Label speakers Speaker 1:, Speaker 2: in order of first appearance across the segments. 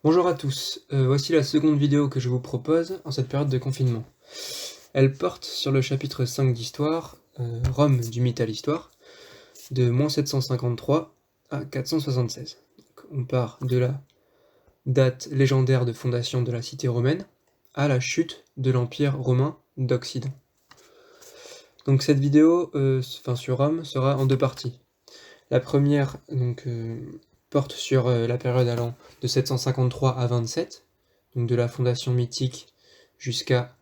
Speaker 1: Bonjour à tous, voici la seconde vidéo que je vous propose en cette période de confinement. Elle porte sur le chapitre 5 d'Histoire, Rome du mythe à l'histoire, de -753 à 476. Donc, on part de la date légendaire de fondation de la cité romaine à la chute de l'Empire romain d'Occident. Donc cette vidéo sur Rome sera en deux parties. La première porte sur la période allant de 753 à 27, donc de la fondation mythique jusqu'à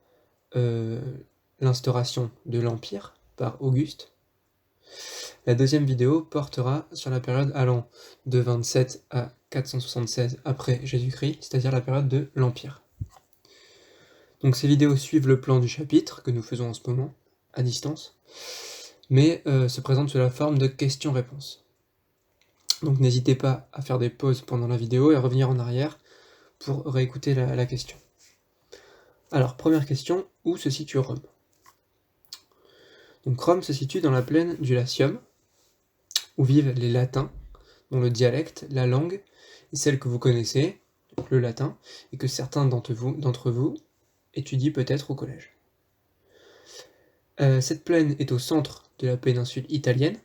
Speaker 1: l'instauration de l'Empire par Auguste. La deuxième vidéo portera sur la période allant de 27 à 476 après Jésus-Christ, c'est-à-dire la période de l'Empire. Donc ces vidéos suivent le plan du chapitre que nous faisons en ce moment, à distance, mais se présentent sous la forme de questions-réponses. Donc n'hésitez pas à faire des pauses pendant la vidéo et à revenir en arrière pour réécouter la question. Alors, première question, où se situe Rome? Donc Rome se situe dans la plaine du Latium, où vivent les Latins, dont le dialecte, la langue, est celle que vous connaissez, le latin, et que certains d'entre vous étudient peut-être au collège. Cette plaine est au centre de la péninsule italienne.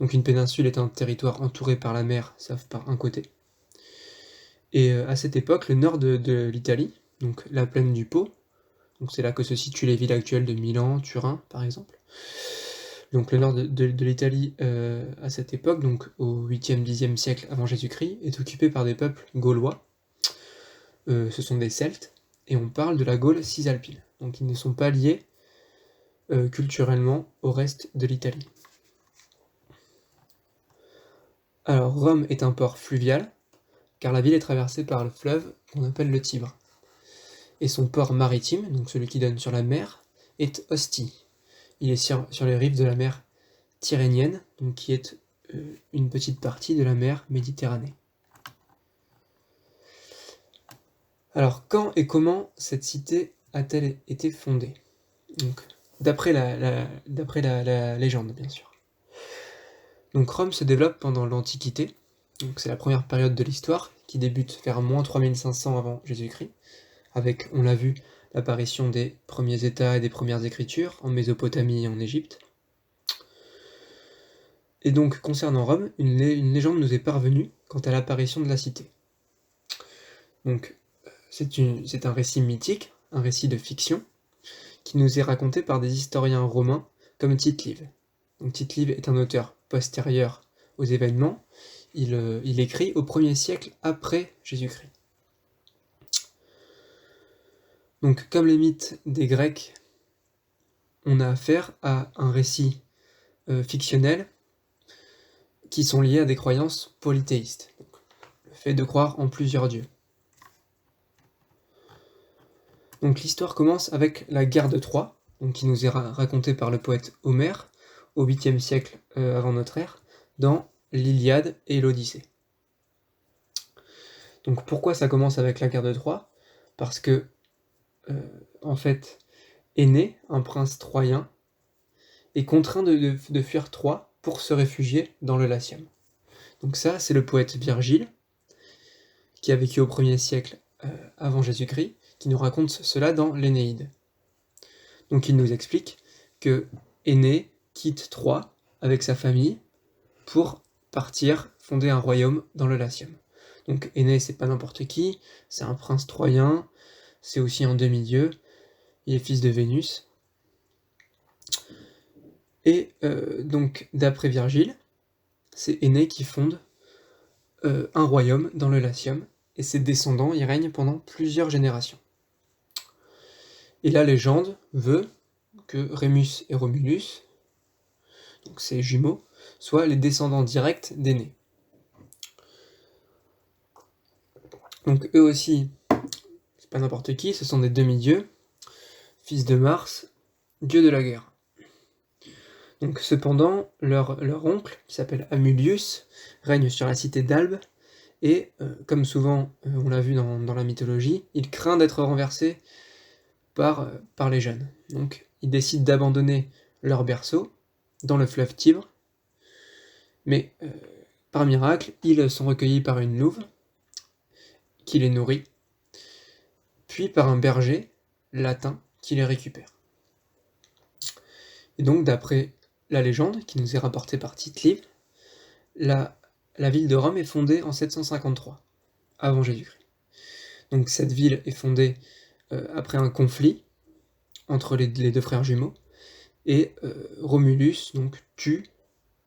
Speaker 1: Donc une péninsule est un territoire entouré par la mer, sauf par un côté. Et à cette époque, le nord de l'Italie, donc la plaine du Pô, donc c'est là que se situent les villes actuelles de Milan, Turin par exemple. Donc le nord de l'Italie à cette époque, donc au 8e, 10e siècle avant Jésus-Christ, est occupé par des peuples gaulois. Ce sont des Celtes, et on parle de la Gaule cisalpine. Donc ils ne sont pas liés culturellement au reste de l'Italie. Alors Rome est un port fluvial, car la ville est traversée par le fleuve qu'on appelle le Tibre. Et son port maritime, donc celui qui donne sur la mer, est Ostie. Il est sur les rives de la mer Tyrrhénienne, donc qui est une petite partie de la mer Méditerranée. Alors, quand et comment cette cité a-t-elle été fondée? Donc, d'après la légende, bien sûr. Donc, Rome se développe pendant l'Antiquité, donc c'est la première période de l'histoire, qui débute vers -3500 avant Jésus-Christ, avec, on l'a vu, l'apparition des premiers États et des premières écritures en Mésopotamie et en Égypte. Et donc, concernant Rome, une légende nous est parvenue quant à l'apparition de la cité. Donc, c'est un récit mythique, un récit de fiction, qui nous est raconté par des historiens romains comme Tite-Live. Donc Tite-Live est un auteur postérieur aux événements, il écrit au 1er siècle après Jésus-Christ. Donc comme les mythes des Grecs, on a affaire à un récit fictionnel qui sont liés à des croyances polythéistes, donc, le fait de croire en plusieurs dieux. Donc l'histoire commence avec la guerre de Troie, donc qui nous est racontée par le poète Homère au 8e siècle avant notre ère, dans l'Iliade et l'Odyssée. Donc pourquoi ça commence avec la guerre de Troie? Parce que, en fait, Énée, un prince troyen, est contraint de fuir Troie pour se réfugier dans le Latium. Donc ça, c'est le poète Virgile, qui a vécu au 1er siècle avant Jésus-Christ, qui nous raconte cela dans l'Énéide. Donc il nous explique que Énée quitte Troie avec sa famille pour partir fonder un royaume dans le Latium. Donc Énée, c'est pas n'importe qui, c'est un prince troyen, c'est aussi un demi-dieu, il est fils de Vénus. Et donc d'après Virgile, c'est Énée qui fonde un royaume dans le Latium, et ses descendants y règnent pendant plusieurs générations. Et la légende veut que Rémus et Romulus, donc ces jumeaux, soient les descendants directs d'Énée. Donc eux aussi, c'est pas n'importe qui, ce sont des demi-dieux, fils de Mars, dieu de la guerre. Donc cependant, leur oncle, qui s'appelle Amulius, règne sur la cité d'Albe, et comme souvent on l'a vu dans la mythologie, il craint d'être renversé par les jeunes. Donc ils décident d'abandonner leur berceau dans le fleuve Tibre, mais par miracle, ils sont recueillis par une louve, qui les nourrit, puis par un berger latin qui les récupère. Et donc, d'après la légende qui nous est rapportée par Tite-Live, la ville de Rome est fondée en 753, avant Jésus-Christ. Donc cette ville est fondée après un conflit entre les deux frères jumeaux, et Romulus donc tue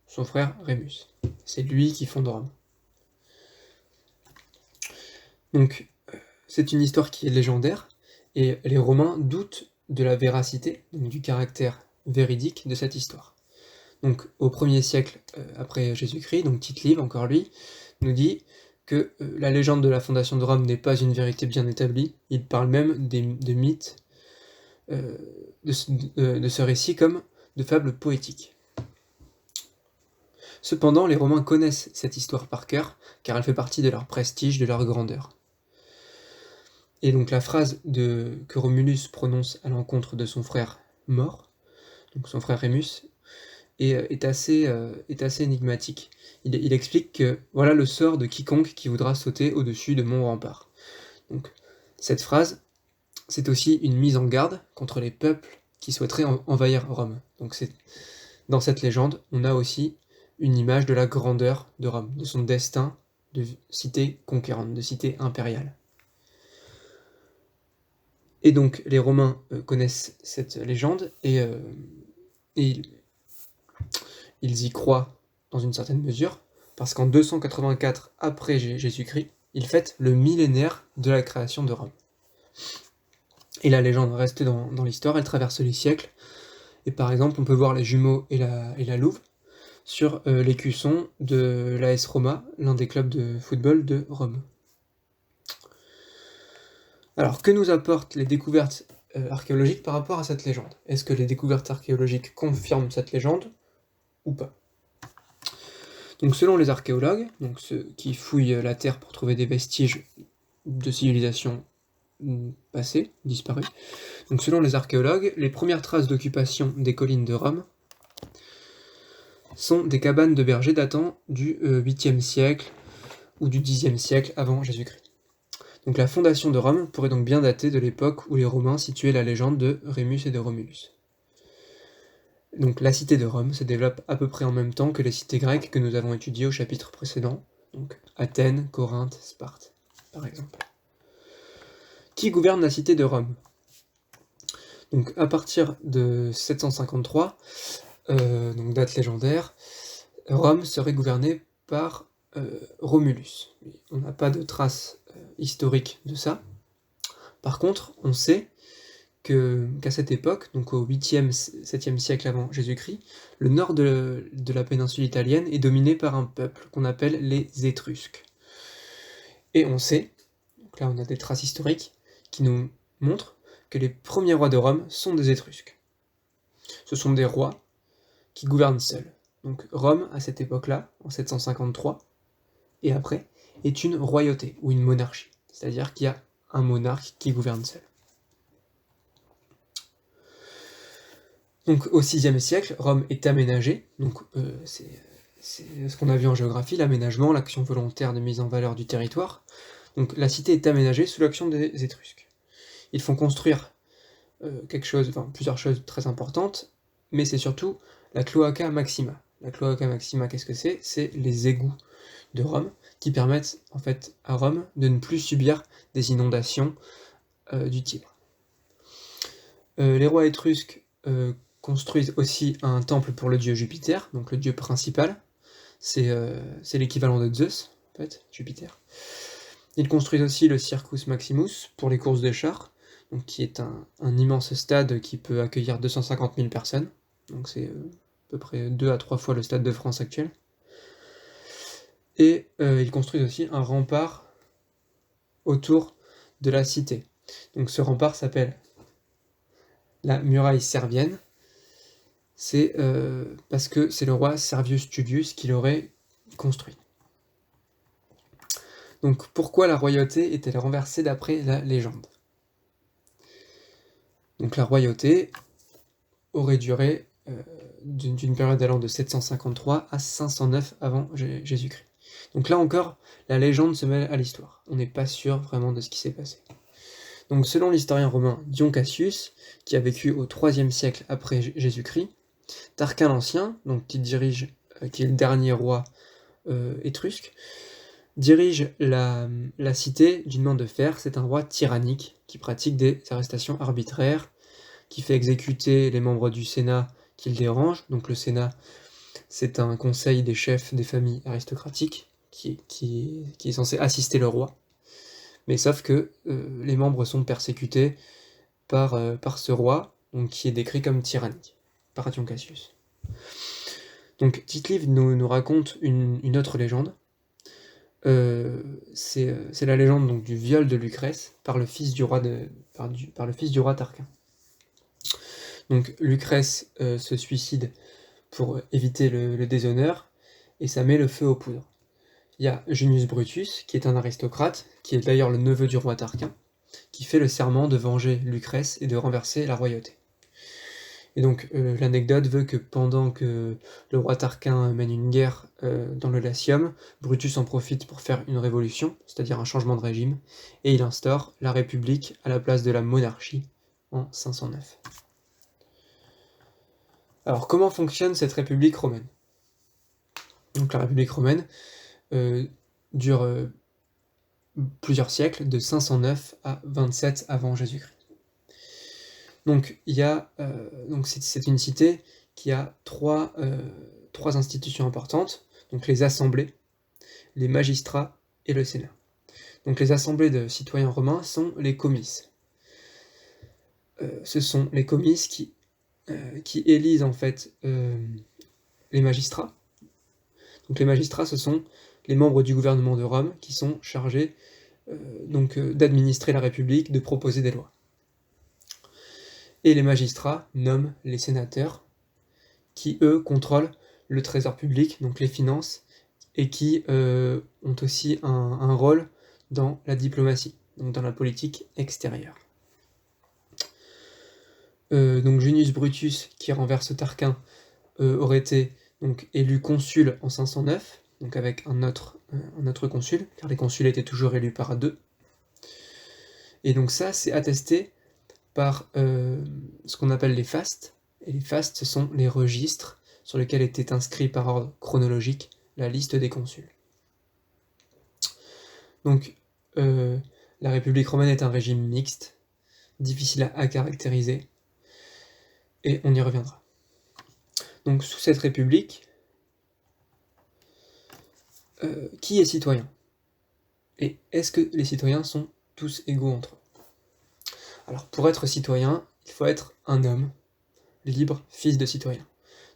Speaker 1: son frère Rémus. C'est lui qui fonde Rome. Donc c'est une histoire qui est légendaire, et les Romains doutent de la véracité, donc du caractère véridique de cette histoire. Donc au 1er siècle après Jésus-Christ, donc Tite-Live, encore lui, nous dit que la légende de la fondation de Rome n'est pas une vérité bien établie. Il parle même de mythes de ce récit comme de fables poétiques. Cependant, les Romains connaissent cette histoire par cœur, car elle fait partie de leur prestige, de leur grandeur. Et donc la phrase que Romulus prononce à l'encontre de son frère mort, donc son frère Rémus, est assez énigmatique. Il explique que voilà le sort de quiconque qui voudra sauter au-dessus de mon rempart. Donc cette phrase, c'est aussi une mise en garde contre les peuples qui souhaiteraient envahir Rome. Donc dans cette légende, on a aussi une image de la grandeur de Rome, de son destin de cité conquérante, de cité impériale. Et donc les Romains connaissent cette légende, et ils y croient dans une certaine mesure, parce qu'en 284 après Jésus-Christ, ils fêtent le millénaire de la création de Rome. Et la légende reste dans l'histoire, elle traverse les siècles, et par exemple on peut voir les jumeaux et la louve sur l'écusson de l'AS Roma, l'un des clubs de football de Rome. Alors, que nous apportent les découvertes archéologiques par rapport à cette légende? Est-ce que les découvertes archéologiques confirment cette légende ou pas? Donc, selon les archéologues, donc ceux qui fouillent la terre pour trouver des vestiges de civilisations passées, disparues, donc selon les archéologues, les premières traces d'occupation des collines de Rome sont des cabanes de bergers datant du 8e siècle ou du 10e siècle avant Jésus-Christ. Donc la fondation de Rome pourrait donc bien dater de l'époque où les Romains situaient la légende de Rémus et de Romulus. Donc la cité de Rome se développe à peu près en même temps que les cités grecques que nous avons étudiées au chapitre précédent, donc Athènes, Corinthe, Sparte, par exemple. Qui gouverne la cité de Rome? Donc à partir de 753, donc date légendaire, Rome serait gouvernée par Romulus. On n'a pas de traces historiques de ça. Par contre, on sait qu'à cette époque, donc au 8e, 7e siècle avant Jésus-Christ, le nord de la péninsule italienne est dominé par un peuple qu'on appelle les Étrusques. Et on sait, donc là on a des traces historiques, qui nous montrent que les premiers rois de Rome sont des Étrusques. Ce sont des rois qui gouvernent seuls. Donc Rome, à cette époque-là, en 753, et après, est une royauté, ou une monarchie. C'est-à-dire qu'il y a un monarque qui gouverne seul. Donc au 6e siècle, Rome est aménagée, donc c'est ce qu'on a vu en géographie, l'aménagement, l'action volontaire de mise en valeur du territoire. Donc la cité est aménagée sous l'action des Étrusques. Ils font construire plusieurs choses très importantes, mais c'est surtout la Cloaca Maxima. La Cloaca Maxima, qu'est-ce que c'est? C'est les égouts de Rome qui permettent en fait à Rome de ne plus subir des inondations du Tibre. Les rois étrusques construisent aussi un temple pour le dieu Jupiter, donc le dieu principal. C'est l'équivalent de Zeus, en fait, Jupiter. Ils construisent aussi le Circus Maximus pour les courses de chars, donc qui est un immense stade qui peut accueillir 250 000 personnes. Donc c'est à peu près 2 à 3 fois le stade de France actuel. Et ils construisent aussi un rempart autour de la cité. Donc ce rempart s'appelle la muraille servienne. C'est parce que c'est le roi Servius Tullius qui l'aurait construit. Donc pourquoi la royauté est-elle renversée d'après la légende? Donc la royauté aurait duré d'une période allant de 753 à 509 avant Jésus-Christ. Donc là encore, la légende se mêle à l'histoire. On n'est pas sûr vraiment de ce qui s'est passé. Donc selon l'historien romain Dion Cassius, qui a vécu au IIIe siècle après Jésus-Christ, Tarquin l'Ancien, donc qui est le dernier roi étrusque, dirige la cité d'une main de fer. C'est un roi tyrannique qui pratique des arrestations arbitraires, qui fait exécuter les membres du Sénat qui le dérangent. Donc le Sénat, c'est un conseil des chefs des familles aristocratiques qui est censé assister le roi. Mais sauf que les membres sont persécutés par ce roi, donc qui est décrit comme tyrannique par Dion Cassius. Donc Tite-Live nous raconte une autre légende. C'est la légende donc, du viol de Lucrèce par le fils du roi Tarquin. Donc Lucrèce se suicide pour éviter le déshonneur, et ça met le feu aux poudres. Il y a Junius Brutus, qui est un aristocrate, qui est d'ailleurs le neveu du roi Tarquin, qui fait le serment de venger Lucrèce et de renverser la royauté. Et donc l'anecdote veut que pendant que le roi Tarquin mène une guerre dans le Latium, Brutus en profite pour faire une révolution, c'est-à-dire un changement de régime, et il instaure la République à la place de la monarchie en 509. Alors comment fonctionne cette République romaine ? Donc la République romaine dure plusieurs siècles, de 509 à 27 avant Jésus-Christ. Donc c'est une cité qui a trois institutions importantes, donc les assemblées, les magistrats et le Sénat. Donc les assemblées de citoyens romains sont les comices. Ce sont les comices qui élisent en fait les magistrats. Donc les magistrats, ce sont les membres du gouvernement de Rome qui sont chargés d'administrer la République, de proposer des lois. Et les magistrats nomment les sénateurs qui, eux, contrôlent le trésor public, donc les finances, et qui ont aussi un rôle dans la diplomatie, donc dans la politique extérieure. Donc Junius Brutus, qui renverse Tarquin, aurait été donc élu consul en 509, donc avec un autre consul, car les consuls étaient toujours élus par deux. Et donc ça, c'est attesté par ce qu'on appelle les fastes. Et les fastes, ce sont les registres sur lesquels était inscrit par ordre chronologique la liste des consuls. Donc la République romaine est un régime mixte, difficile à caractériser, et on y reviendra. Donc sous cette République, qui est citoyen ? Et est-ce que les citoyens sont tous égaux entre eux ? Alors pour être citoyen, il faut être un homme, libre, fils de citoyen.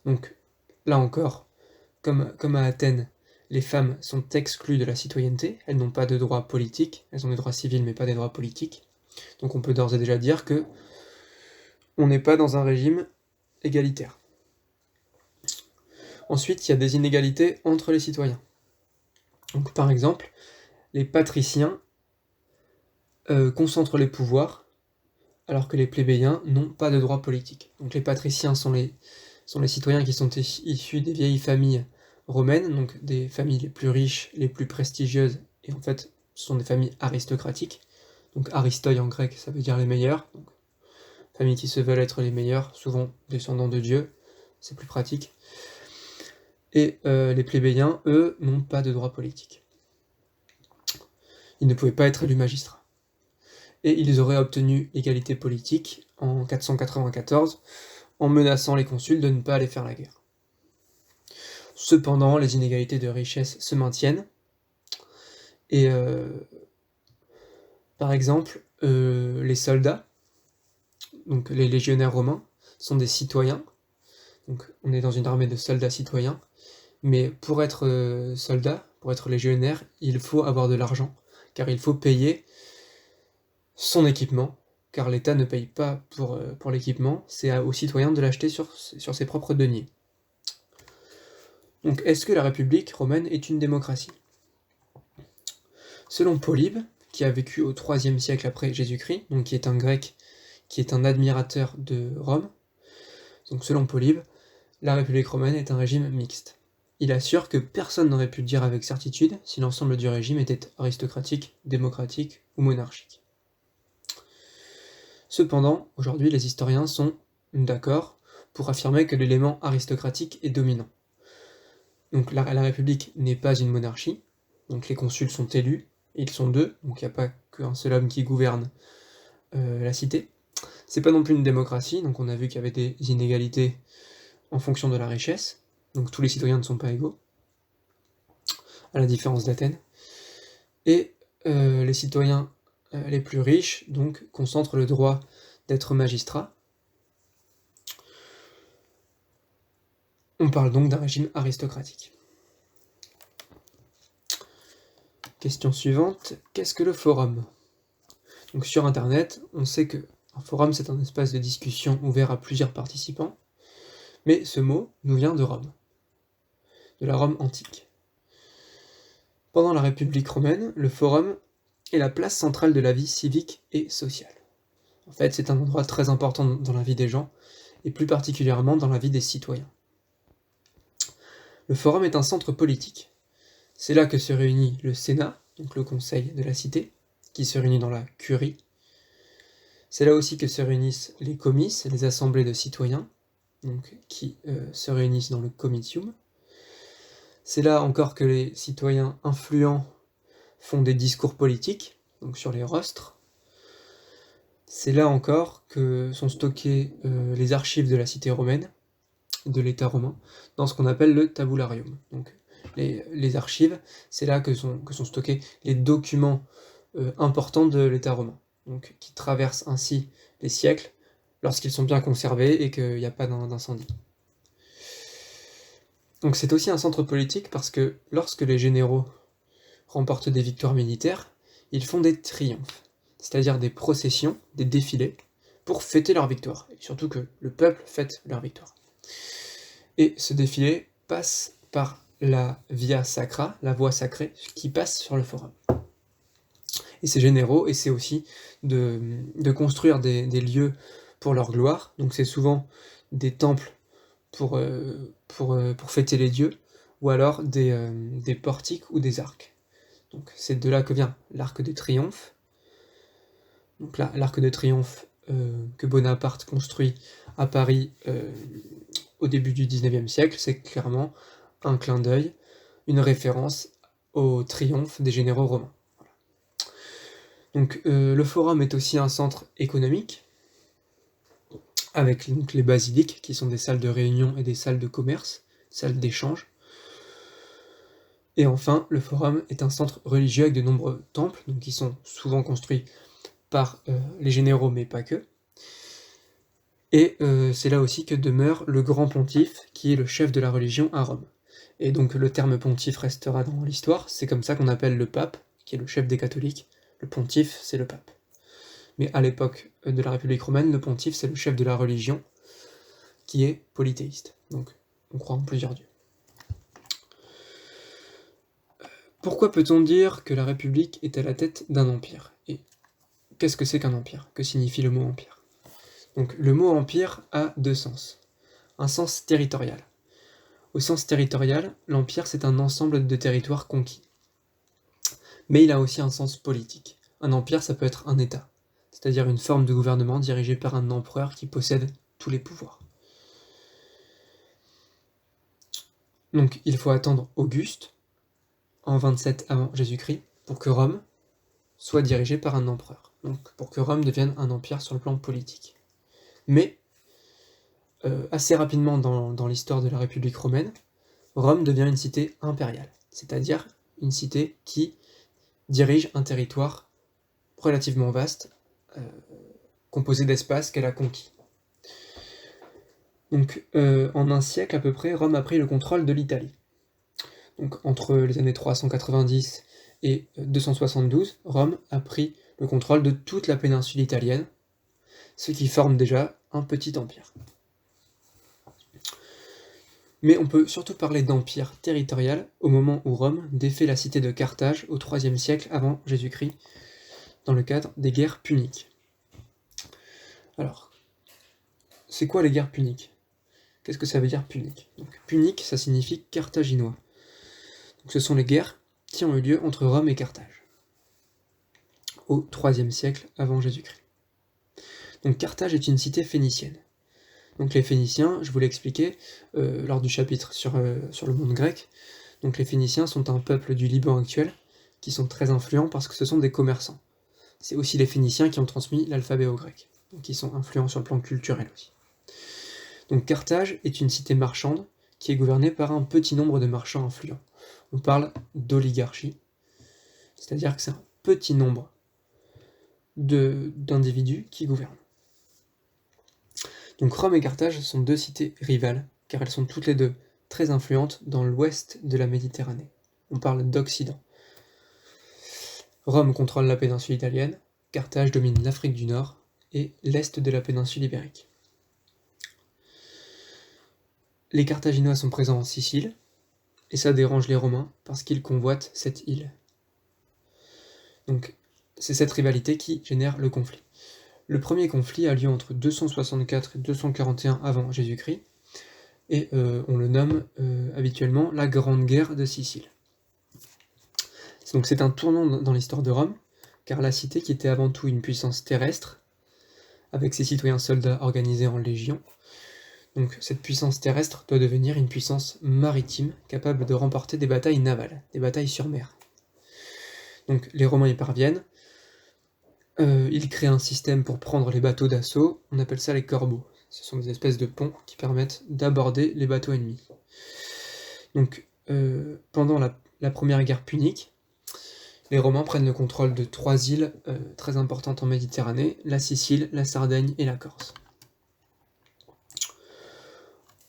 Speaker 1: Donc là encore, comme à Athènes, les femmes sont exclues de la citoyenneté, elles n'ont pas de droits politiques, elles ont des droits civils mais pas des droits politiques. Donc on peut d'ores et déjà dire que on n'est pas dans un régime égalitaire. Ensuite, il y a des inégalités entre les citoyens. Donc par exemple, les patriciens concentrent les pouvoirs, alors que les plébéiens n'ont pas de droits politiques. Donc les patriciens sont les citoyens qui sont issus des vieilles familles romaines, donc des familles les plus riches, les plus prestigieuses, et en fait, ce sont des familles aristocratiques. Donc aristoi en grec, ça veut dire les meilleurs. Donc, familles qui se veulent être les meilleurs, souvent descendants de Dieu, c'est plus pratique. Et les plébéiens, eux, n'ont pas de droits politiques. Ils ne pouvaient pas être élus magistrats. Et ils auraient obtenu l'égalité politique en 494, en menaçant les consuls de ne pas aller faire la guerre. Cependant, les inégalités de richesse se maintiennent, et par exemple, les soldats, donc les légionnaires romains, sont des citoyens, donc on est dans une armée de soldats citoyens, mais pour être soldat, pour être légionnaire, il faut avoir de l'argent, car il faut payer son équipement, car l'État ne paye pas pour l'équipement, c'est aux citoyens de l'acheter sur ses propres deniers. Donc est-ce que la République romaine est une démocratie ? Selon Polybe, qui a vécu au IIIe siècle après Jésus-Christ, donc qui est un grec, qui est un admirateur de Rome, donc selon Polybe, la République romaine est un régime mixte. il assure que personne n'aurait pu le dire avec certitude si l'ensemble du régime était aristocratique, démocratique ou monarchique. Cependant, aujourd'hui, les historiens sont d'accord pour affirmer que l'élément aristocratique est dominant. Donc la République n'est pas une monarchie, donc les consuls sont élus, et ils sont deux, donc il n'y a pas qu'un seul homme qui gouverne la cité. C'est pas non plus une démocratie, donc on a vu qu'il y avait des inégalités en fonction de la richesse, donc tous les citoyens ne sont pas égaux, à la différence d'Athènes. Et les citoyens les plus riches, donc, concentrent le droit d'être magistrat. On parle donc d'un régime aristocratique. Question suivante, qu'est-ce que le forum ? Donc sur Internet, on sait que un forum c'est un espace de discussion ouvert à plusieurs participants, mais ce mot nous vient de Rome, de la Rome antique. Pendant la République romaine, le forum est la place centrale de la vie civique et sociale. En fait, c'est un endroit très important dans la vie des gens, et plus particulièrement dans la vie des citoyens. Le forum est un centre politique. C'est là que se réunit le Sénat, donc le conseil de la cité, qui se réunit dans la curie. C'est là aussi que se réunissent les comices, les assemblées de citoyens, donc, qui se réunissent dans le comitium. C'est là encore que les citoyens influents font des discours politiques, donc sur les rostres. C'est là encore que sont stockées les archives de la cité romaine, de l'État romain, dans ce qu'on appelle le tabularium. Donc les archives, c'est là que sont stockés les documents importants de l'État romain, donc qui traversent ainsi les siècles lorsqu'ils sont bien conservés et qu'il n'y a pas d'incendie. Donc c'est aussi un centre politique parce que lorsque les généraux remportent des victoires militaires, ils font des triomphes, c'est-à-dire des processions, des défilés, pour fêter leur victoire, et surtout que le peuple fête leur victoire. Et ce défilé passe par la via sacra, la voie sacrée, qui passe sur le forum. Et ces généraux essaient aussi de construire des lieux pour leur gloire, donc c'est souvent des temples pour fêter les dieux, ou alors des portiques ou des arcs. Donc c'est de là que vient l'arc de triomphe. Donc là, l'arc de triomphe que Bonaparte construit à Paris au début du XIXe siècle, c'est clairement un clin d'œil, une référence au triomphe des généraux romains. Voilà. Donc le forum est aussi un centre économique, avec donc, les basiliques, qui sont des salles de réunion et des salles de commerce, salles d'échange. Et enfin, le forum est un centre religieux avec de nombreux temples, donc qui sont souvent construits par les généraux, mais pas que. Et c'est là aussi que demeure le grand pontife, qui est le chef de la religion à Rome. Et donc le terme pontife restera dans l'histoire, c'est comme ça qu'on appelle le pape, qui est le chef des catholiques. Le pontife, c'est le pape. Mais à l'époque de la République romaine, le pontife, c'est le chef de la religion, qui est polythéiste. Donc on croit en plusieurs dieux. Pourquoi peut-on dire que la République est à la tête d'un empire ? Et qu'est-ce que c'est qu'un empire ? Que signifie le mot empire ? Donc le mot empire a deux sens. Un sens territorial. Au sens territorial, l'empire c'est un ensemble de territoires conquis. Mais il a aussi un sens politique. Un empire ça peut être un État, c'est-à-dire une forme de gouvernement dirigé par un empereur qui possède tous les pouvoirs. Donc il faut attendre Auguste, en 27 avant Jésus-Christ, pour que Rome soit dirigée par un empereur. Donc pour que Rome devienne un empire sur le plan politique. Mais assez rapidement dans l'histoire de la République romaine, Rome devient une cité impériale, c'est-à-dire une cité qui dirige un territoire relativement vaste, composé d'espaces qu'elle a conquis. Donc en un siècle à peu près, Rome a pris le contrôle de l'Italie. Donc entre les années 390 et 272, Rome a pris le contrôle de toute la péninsule italienne, ce qui forme déjà un petit empire. Mais on peut surtout parler d'empire territorial au moment où Rome défait la cité de Carthage au IIIe siècle avant Jésus-Christ, dans le cadre des guerres puniques. Alors, c'est quoi les guerres puniques ? Qu'est-ce que ça veut dire punique? Donc, punique, ça signifie carthaginois. Donc, ce sont les guerres qui ont eu lieu entre Rome et Carthage, au IIIe siècle avant Jésus-Christ. Donc Carthage est une cité phénicienne. Donc les Phéniciens, je vous l'ai expliqué lors du chapitre sur le monde grec, donc les Phéniciens sont un peuple du Liban actuel qui sont très influents parce que ce sont des commerçants. C'est aussi les Phéniciens qui ont transmis l'alphabet au grec, donc ils sont influents sur le plan culturel aussi. Donc Carthage est une cité marchande qui est gouvernée par un petit nombre de marchands influents. On parle d'oligarchie, c'est-à-dire que c'est un petit nombre d'individus qui gouvernent. Donc Rome et Carthage sont deux cités rivales, car elles sont toutes les deux très influentes dans l'ouest de la Méditerranée. On parle d'Occident. Rome contrôle la péninsule italienne, Carthage domine l'Afrique du Nord et l'est de la péninsule ibérique. Les Carthaginois sont présents en Sicile, et ça dérange les Romains parce qu'ils convoitent cette île. Donc c'est cette rivalité qui génère le conflit. Le premier conflit a lieu entre 264 et 241 avant Jésus-Christ, et on le nomme habituellement la Grande Guerre de Sicile. Donc c'est un tournant dans l'histoire de Rome, car la cité, qui était avant tout une puissance terrestre, avec ses citoyens soldats organisés en légions, donc cette puissance terrestre doit devenir une puissance maritime, capable de remporter des batailles navales, des batailles sur mer. Donc les Romains y parviennent, ils créent un système pour prendre les bateaux d'assaut, on appelle ça les corbeaux. Ce sont des espèces de ponts qui permettent d'aborder les bateaux ennemis. Donc, pendant la première guerre punique, les Romains prennent le contrôle de 3 îles très importantes en Méditerranée, la Sicile, la Sardaigne et la Corse.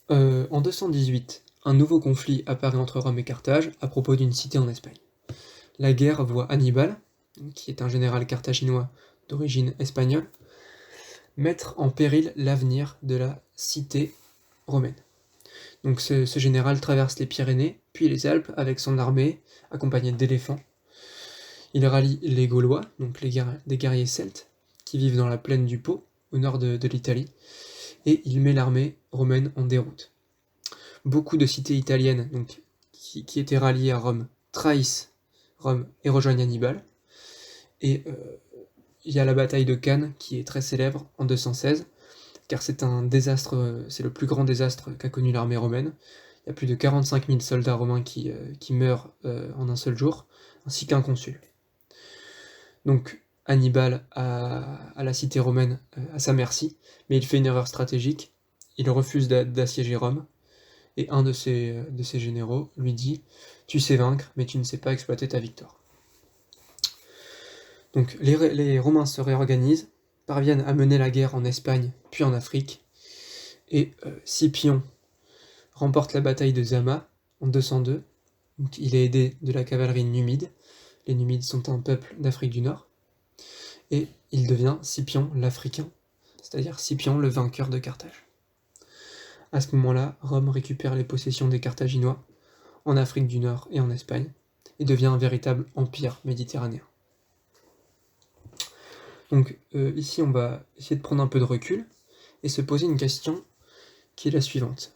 Speaker 1: En 218, un nouveau conflit apparaît entre Rome et Carthage à propos d'une cité en Espagne. La guerre voit Hannibal, qui est un général carthaginois d'origine espagnole, mettre en péril l'avenir de la cité romaine. Donc ce général traverse les Pyrénées, puis les Alpes avec son armée, accompagnée d'éléphants. Il rallie les Gaulois, donc des guerriers celtes, qui vivent dans la plaine du Pô, au nord de l'Italie, et il met l'armée romaine en déroute. Beaucoup de cités italiennes donc, qui étaient ralliées à Rome trahissent Rome et rejoignent Hannibal. Et il y a la bataille de Cannes qui est très célèbre en 216, car c'est un désastre, c'est le plus grand désastre qu'a connu l'armée romaine. Il y a plus de 45 000 soldats romains qui meurent en un seul jour, ainsi qu'un consul. Donc Hannibal a la cité romaine à sa merci, mais il fait une erreur stratégique, il refuse d'assiéger Rome, et un de ses généraux lui dit « Tu sais vaincre, mais tu ne sais pas exploiter ta victoire ». Donc les Romains se réorganisent, parviennent à mener la guerre en Espagne puis en Afrique, et Scipion remporte la bataille de Zama en 202, donc il est aidé de la cavalerie numide, les Numides sont un peuple d'Afrique du Nord, et il devient Scipion l'Africain, c'est-à-dire Scipion le vainqueur de Carthage. À ce moment-là, Rome récupère les possessions des Carthaginois en Afrique du Nord et en Espagne, et devient un véritable empire méditerranéen. Donc ici, on va essayer de prendre un peu de recul et se poser une question qui est la suivante.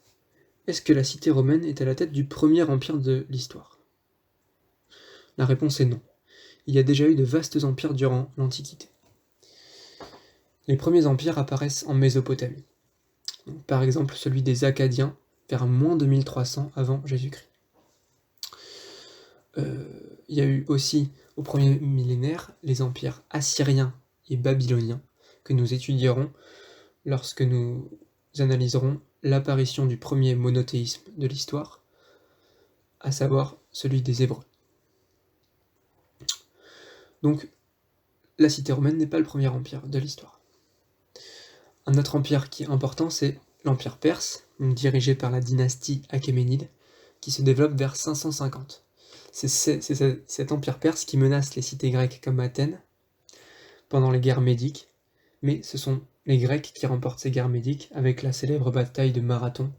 Speaker 1: Est-ce que la cité romaine est à la tête du premier empire de l'histoire? La réponse est non. Il y a déjà eu de vastes empires durant l'Antiquité. Les premiers empires apparaissent en Mésopotamie. Donc, par exemple, celui des Akkadiens vers moins 2300 avant Jésus-Christ. Il y a eu aussi, au premier millénaire, les empires assyriens et babyloniens, que nous étudierons lorsque nous analyserons l'apparition du premier monothéisme de l'histoire, à savoir celui des Hébreux. Donc, la cité romaine n'est pas le premier empire de l'histoire. Un autre empire qui est important, c'est l'empire perse, dirigé par la dynastie achéménide, qui se développe vers 550. C'est cet empire perse qui menace les cités grecques comme Athènes pendant les guerres médiques, mais ce sont les Grecs qui remportent ces guerres médiques avec la célèbre bataille de Marathon,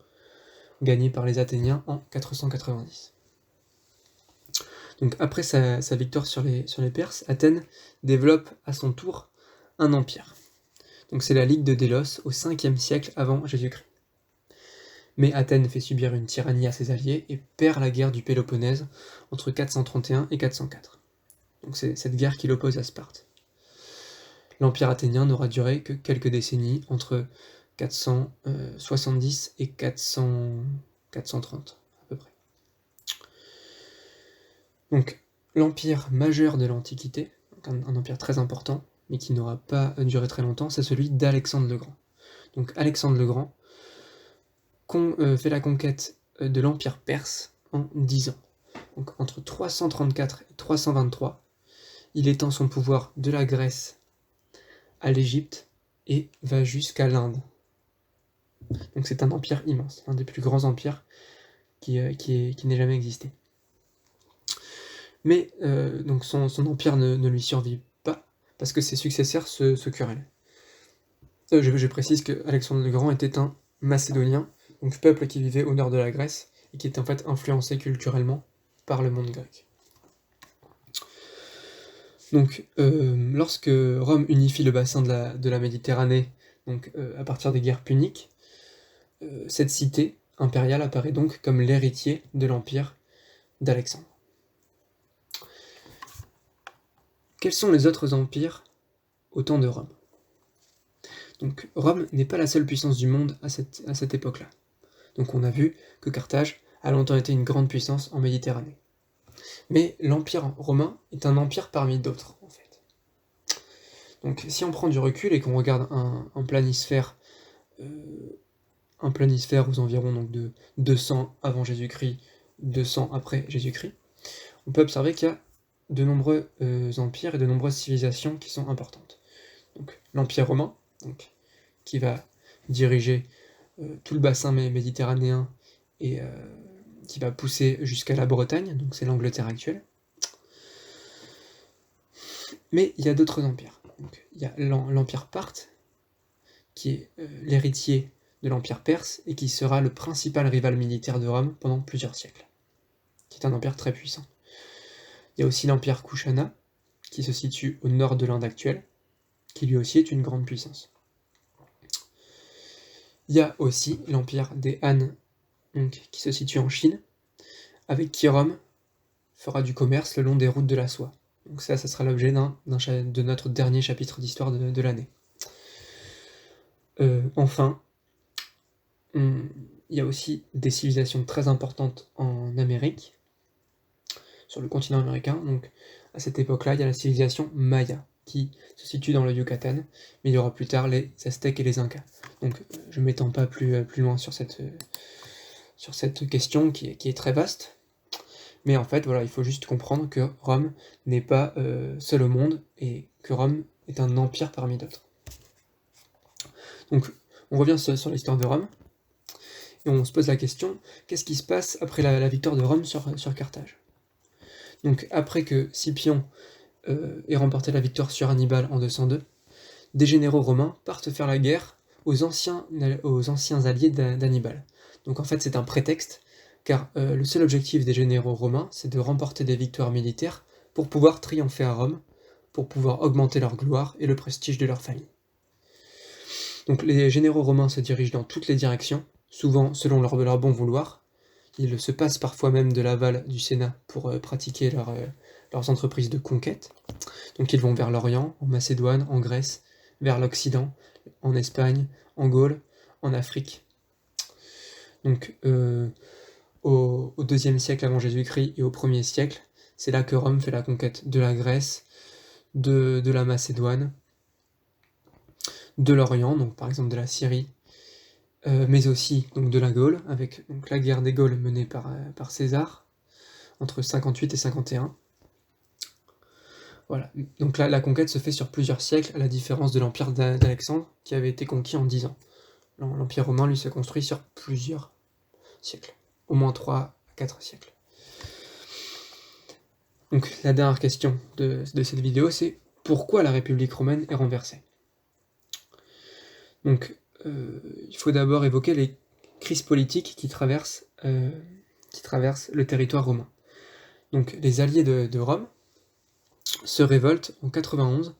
Speaker 1: gagnée par les Athéniens en 490. Donc après sa victoire sur les Perses, Athènes développe à son tour un empire. Donc c'est la Ligue de Délos au 5e siècle avant Jésus-Christ. Mais Athènes fait subir une tyrannie à ses alliés et perd la guerre du Péloponnèse entre 431 et 404. Donc c'est cette guerre qui l'oppose à Sparte. L'Empire athénien n'aura duré que quelques décennies, entre 470 et 430 à peu près. Donc l'empire majeur de l'Antiquité, un empire très important, mais qui n'aura pas duré très longtemps, c'est celui d'Alexandre le Grand. Donc Alexandre le Grand fait la conquête de l'Empire perse en 10 ans. Donc entre 334 et 323, il étend son pouvoir de la Grèce à l'Égypte et va jusqu'à l'Inde. Donc c'est un empire immense, l'un des plus grands empires qui n'ait jamais existé. Mais donc son empire ne lui survit pas, parce que ses successeurs se querellent. Je précise que Alexandre le Grand était un Macédonien, donc peuple qui vivait au nord de la Grèce, et qui était en fait influencé culturellement par le monde grec. Donc, lorsque Rome unifie le bassin de la Méditerranée, donc à partir des guerres puniques, cette cité impériale apparaît donc comme l'héritier de l'empire d'Alexandre. Quels sont les autres empires au temps de Rome ? Donc Rome n'est pas la seule puissance du monde à cette époque-là. Donc on a vu que Carthage a longtemps été une grande puissance en Méditerranée. Mais l'empire romain est un empire parmi d'autres, en fait. Donc si on prend du recul et qu'on regarde un planisphère aux environs donc, de 200 avant Jésus-Christ, 200 après Jésus-Christ, on peut observer qu'il y a de nombreux empires et de nombreuses civilisations qui sont importantes. Donc l'Empire romain, donc, qui va diriger tout le bassin méditerranéen et qui va pousser jusqu'à la Bretagne, donc c'est l'Angleterre actuelle. Mais il y a d'autres empires. Donc, il y a l'Empire parthe, qui est l'héritier de l'Empire perse et qui sera le principal rival militaire de Rome pendant plusieurs siècles, qui est un empire très puissant. Il y a aussi l'Empire Kushana, qui se situe au nord de l'Inde actuelle, qui lui aussi est une grande puissance. Il y a aussi l'Empire des Han, donc, qui se situe en Chine, avec qui Rome fera du commerce le long des routes de la soie. Donc ça sera l'objet de notre dernier chapitre d'histoire de l'année. Enfin, il y a aussi des civilisations très importantes en Amérique, sur le continent américain. Donc à cette époque-là, il y a la civilisation Maya, qui se situe dans le Yucatan, mais il y aura plus tard les Aztèques et les Incas. Donc je ne m'étends pas plus loin sur cette question qui est très vaste. Mais en fait, voilà, il faut juste comprendre que Rome n'est pas seul au monde et que Rome est un empire parmi d'autres. Donc, on revient sur l'histoire de Rome et on se pose la question, qu'est-ce qui se passe après la victoire de Rome sur Carthage ? Donc, après que Scipion ait remporté la victoire sur Hannibal en 202, des généraux romains partent faire la guerre aux anciens alliés d'Hannibal. Donc en fait, c'est un prétexte, car le seul objectif des généraux romains, c'est de remporter des victoires militaires pour pouvoir triompher à Rome, pour pouvoir augmenter leur gloire et le prestige de leur famille. Donc les généraux romains se dirigent dans toutes les directions, souvent selon leur bon vouloir. Ils se passent parfois même de l'aval du Sénat pour pratiquer leurs entreprises de conquête. Donc ils vont vers l'Orient, en Macédoine, en Grèce, vers l'Occident, en Espagne, en Gaule, en Afrique. Donc au IIe siècle avant Jésus-Christ et au 1er siècle, c'est là que Rome fait la conquête de la Grèce, de la Macédoine, de l'Orient, donc par exemple de la Syrie, mais aussi donc, de la Gaule, avec donc, la guerre des Gaules menée par César, entre 58 et 51. Voilà, donc là la conquête se fait sur plusieurs siècles, à la différence de l'empire d'Alexandre, qui avait été conquis en 10 ans. L'empire romain, lui, se construit sur plusieurs siècles, au moins 3 à 4 siècles. Donc la dernière question de cette vidéo, c'est pourquoi la République romaine est renversée ? Donc il faut d'abord évoquer les crises politiques qui traversent le territoire romain. Donc les alliés de Rome se révoltent en 91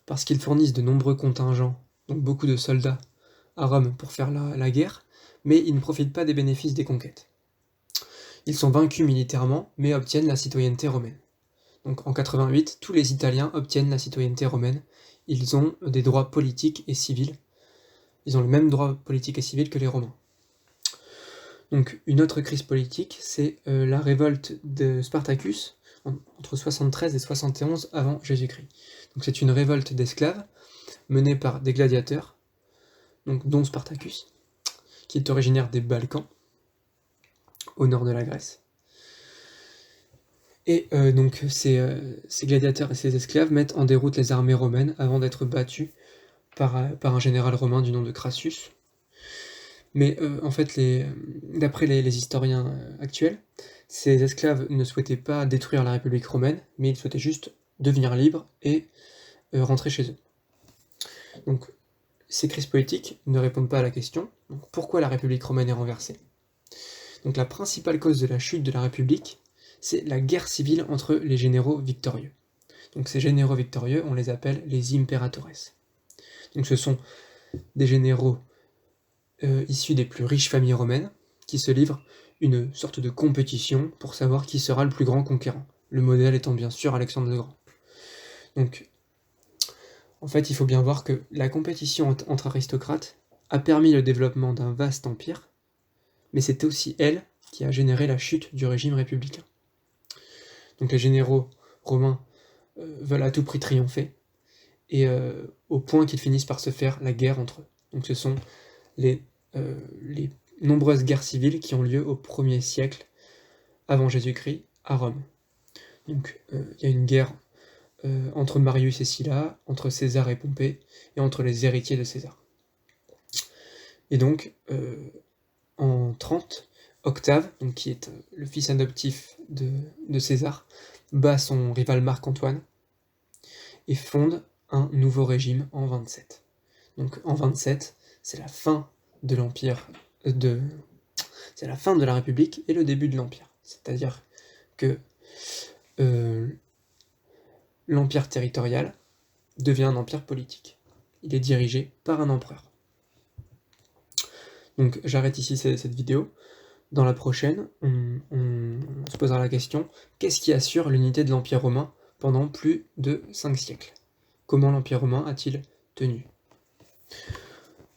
Speaker 1: parce qu'ils fournissent de nombreux contingents, donc beaucoup de soldats, à Rome pour faire la guerre, mais ils ne profitent pas des bénéfices des conquêtes. Ils sont vaincus militairement, mais obtiennent la citoyenneté romaine. Donc en 88, tous les Italiens obtiennent la citoyenneté romaine. Ils ont des droits politiques et civils. Ils ont le même droit politique et civil que les Romains. Donc une autre crise politique, c'est la révolte de Spartacus entre 73 et 71 avant Jésus-Christ. Donc c'est une révolte d'esclaves menée par des gladiateurs, donc dont Spartacus, qui est originaire des Balkans, au nord de la Grèce. Et donc ces gladiateurs et ces esclaves mettent en déroute les armées romaines avant d'être battus par un général romain du nom de Crassus. Mais en fait, d'après les historiens actuels, ces esclaves ne souhaitaient pas détruire la République romaine, mais ils souhaitaient juste devenir libres et rentrer chez eux. Donc ces crises politiques ne répondent pas à la question, donc, pourquoi la République romaine est renversée. Donc la principale cause de la chute de la République, c'est la guerre civile entre les généraux victorieux. Donc ces généraux victorieux, on les appelle les imperatores. Donc ce sont des généraux issus des plus riches familles romaines qui se livrent une sorte de compétition pour savoir qui sera le plus grand conquérant. Le modèle étant bien sûr Alexandre le Grand. Donc en fait, il faut bien voir que la compétition entre aristocrates a permis le développement d'un vaste empire, mais c'est aussi elle qui a généré la chute du régime républicain. Donc les généraux romains veulent à tout prix triompher, et au point qu'ils finissent par se faire la guerre entre eux. Donc ce sont les nombreuses guerres civiles qui ont lieu au 1er siècle avant Jésus-Christ à Rome. Donc il y a une guerre entre Marius et Sylla, entre César et Pompée, et entre les héritiers de César. Et donc, en 30, Octave, donc, qui est le fils adoptif de César, bat son rival Marc-Antoine, et fonde un nouveau régime en 27. Donc en 27, c'est la fin de l'Empire, c'est la fin de la République et le début de l'Empire. C'est-à-dire que l'empire territorial devient un empire politique. Il est dirigé par un empereur. Donc j'arrête ici cette vidéo. Dans la prochaine, on se posera la question, qu'est-ce qui assure l'unité de l'Empire romain pendant plus de 5 siècles? Comment l'Empire romain a-t-il tenu?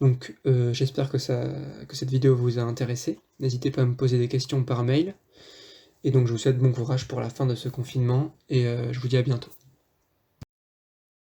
Speaker 1: Donc j'espère que cette vidéo vous a intéressé. N'hésitez pas à me poser des questions par mail. Et donc je vous souhaite bon courage pour la fin de ce confinement, et je vous dis à bientôt.